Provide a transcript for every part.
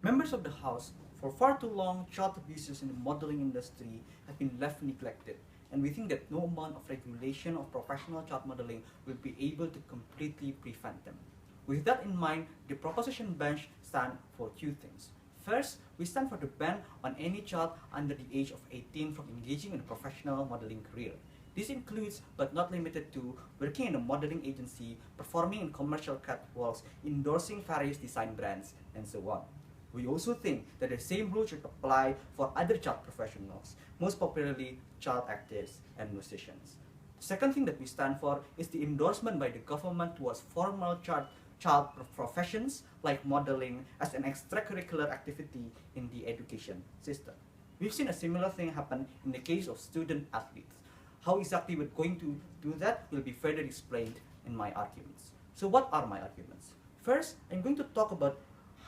Members of the House, for far too long, child abuses in the modeling industry have been left neglected, and we think that no amount of regulation of professional child modeling will be able to completely prevent them. With that in mind, the proposition bench stands for two things. First, we stand for the ban on any child under the age of 18 from engaging in a professional modeling career. This includes, but not limited to, working in a modeling agency, performing in commercial catwalks, endorsing various design brands, and so on. We also think that the same rule should apply for other child professionals, most popularly child actors and musicians. The second thing that we stand for is the endorsement by the government towards formal child professions like modeling as an extracurricular activity in the education system. We've seen a similar thing happen in the case of student athletes. How exactly we're going to do that will be further explained in my arguments. So what are my arguments? First, I'm going to talk about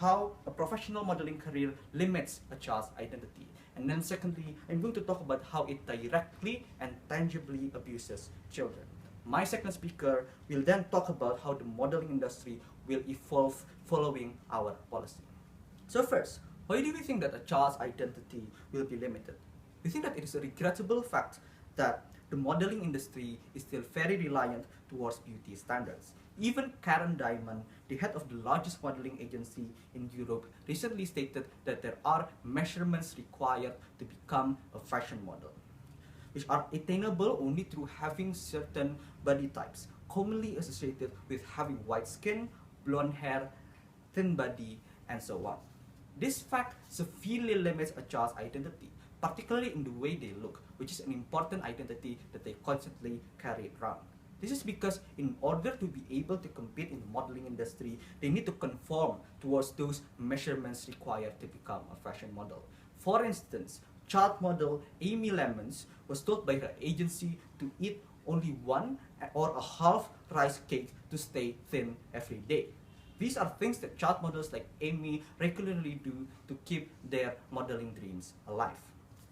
how a professional modeling career limits a child's identity. And then secondly, I'm going to talk about how it directly and tangibly abuses children. My second speaker will then talk about how the modeling industry will evolve following our policy. So first, why do we think that a child's identity will be limited? We think that it is a regrettable fact that the modeling industry is still very reliant towards beauty standards. Even Karen Diamond, the head of the largest modeling agency in Europe, recently stated that there are measurements required to become a fashion model, which are attainable only through having certain body types, commonly associated with having white skin, blonde hair, thin body, and so on. This fact severely limits a child's identity, particularly in the way they look, which is an important identity that they constantly carry around. This is because in order to be able to compete in the modeling industry, they need to conform towards those measurements required to become a fashion model. For instance, child model Amy Lemons was told by her agency to eat only one or a half rice cake to stay thin every day. These are things that child models like Amy regularly do to keep their modeling dreams alive.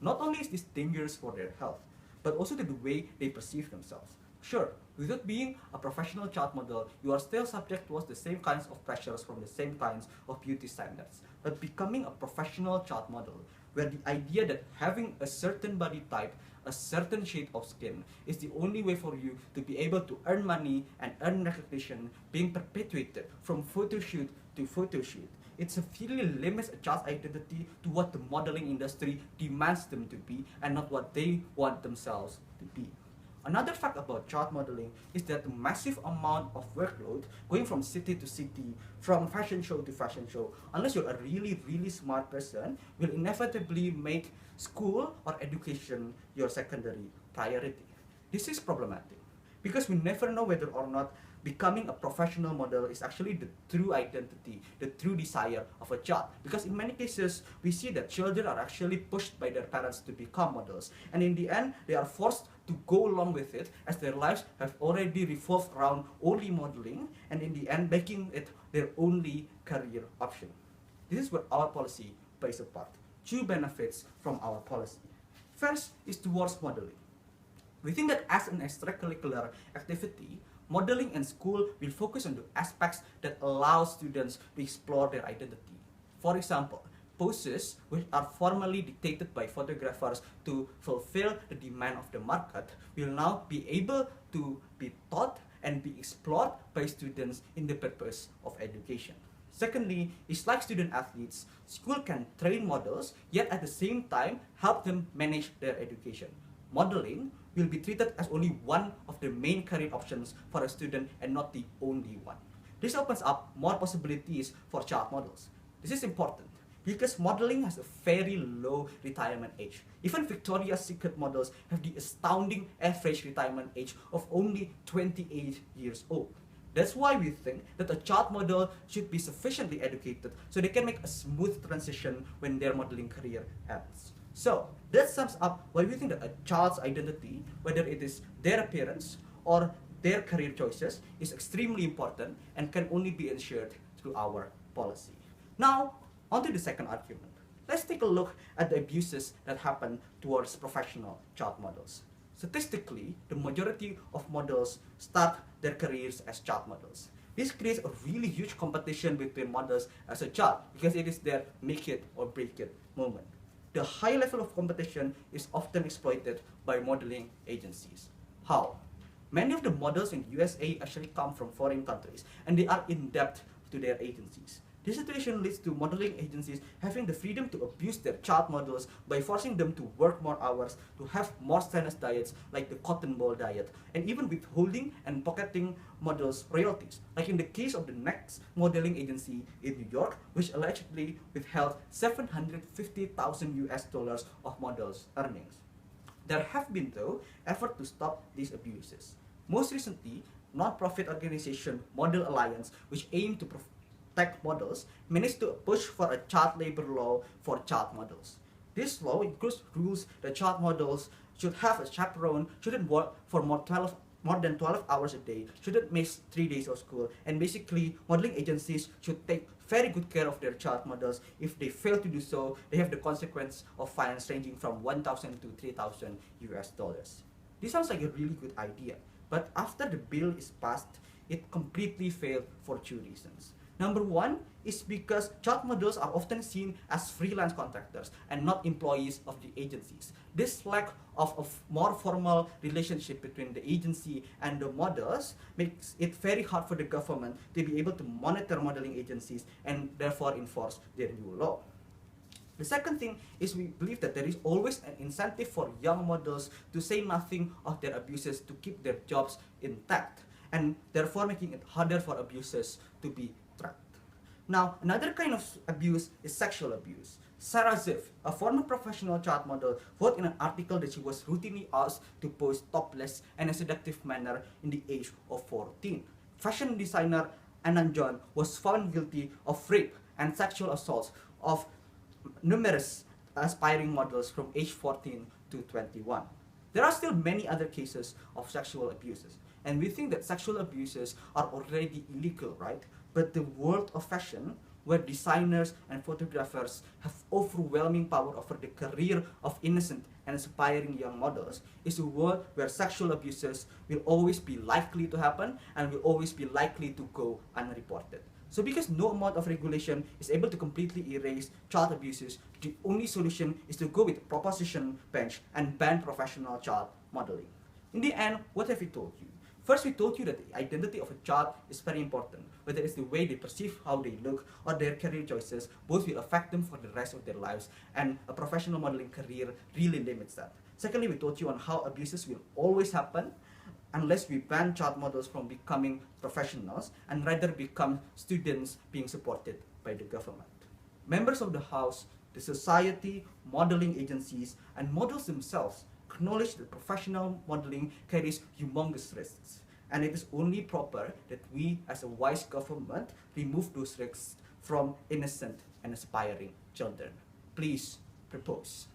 Not only is this dangerous for their health, but also to the way they perceive themselves. Sure, without being a professional child model, you are still subject towards the same kinds of pressures from the same kinds of beauty standards. But becoming a professional child model, where the idea that having a certain body type, a certain shade of skin, is the only way for you to be able to earn money and earn recognition, being perpetuated from photo shoot to photo shoot, it severely limits a child's identity to what the modeling industry demands them to be and not what they want themselves to be. Another fact about child modeling is that the massive amount of workload going from city to city, from fashion show to fashion show, unless you're a really smart person, will inevitably make school or education your secondary priority. This is problematic because we never know whether or not becoming a professional model is actually the true identity, the true desire of a child. Because in many cases, we see that children are actually pushed by their parents to become models. And in the end, they are forced to go along with it as their lives have already revolved around only modeling and in the end making it their only career option. This is where our policy plays a part. Two benefits from our policy. First is towards modeling. We think that as an extracurricular activity, modeling in school will focus on the aspects that allow students to explore their identity. For example, poses which are formally dictated by photographers to fulfill the demand of the market will now be able to be taught and be explored by students in the purpose of education. Secondly, is like student athletes, school can train models, yet at the same time help them manage their education. Modeling will be treated as only one of the main career options for a student and not the only one. This opens up more possibilities for child models. This is important because modeling has a very low retirement age. Even Victoria's Secret models have the astounding average retirement age of only 28 years old. That's why we think that a child model should be sufficiently educated so they can make a smooth transition when their modeling career ends. So, that sums up why we think that a child's identity, whether it is their appearance or their career choices, is extremely important and can only be ensured through our policy. Now, on to the second argument. Let's take a look at the abuses that happen towards professional child models. Statistically, the majority of models start their careers as child models. This creates a really huge competition between models as a child because it is their make it or break it moment. The high level of competition is often exploited by modeling agencies. How? Many of the models in USA actually come from foreign countries and they are in debt to their agencies. This situation leads to modeling agencies having the freedom to abuse their child models by forcing them to work more hours, to have more strenuous diets like the cotton ball diet, and even withholding and pocketing models' royalties, like in the case of the next modeling agency in New York, which allegedly withheld 750,000 US dollars of models' earnings. There have been, though, efforts to stop these abuses. Most recently, non-profit organization Model Alliance, which aimed to protect models, managed to push for a child labor law for child models. This law includes rules that child models should have a chaperone, shouldn't work for more than 12 hours a day, shouldn't miss 3 days of school, and basically modeling agencies should take very good care of their child models. If they fail to do so, they have the consequence of fines ranging from 1,000 to 3,000 US dollars. This sounds like a really good idea, but after the bill is passed, it completely failed for two reasons. Number one is because child models are often seen as freelance contractors and not employees of the agencies. This lack of a more formal relationship between the agency and the models makes it very hard for the government to be able to monitor modeling agencies and therefore enforce their new law. The second thing is we believe that there is always an incentive for young models to say nothing of their abuses to keep their jobs intact, and therefore making it harder for abusers to be tracked. Now, another kind of abuse is sexual abuse. Sarah Ziff, a former professional child model, wrote in an article that she was routinely asked to pose topless in a seductive manner in the age of 14. Fashion designer Anand John was found guilty of rape and sexual assaults of numerous aspiring models from age 14 to 21. There are still many other cases of sexual abuses, and we think that sexual abuses are already illegal, right? But the world of fashion, where designers and photographers have overwhelming power over the career of innocent and aspiring young models, is a world where sexual abuses will always be likely to happen and will always be likely to go unreported. So because no amount of regulation is able to completely erase child abuses, the only solution is to go with the proposition bench and ban professional child modeling. In the end, what have we told you? First, we told you that the identity of a child is very important. Whether it's the way they perceive how they look or their career choices, both will affect them for the rest of their lives, and a professional modeling career really limits that. Secondly, we told you on how abuses will always happen unless we ban child models from becoming professionals and rather become students being supported by the government. Members of the House, the society, modeling agencies, and models themselves acknowledge that professional modeling carries humongous risks, and it is only proper that we as a wise government remove those risks from innocent and aspiring children. Please propose.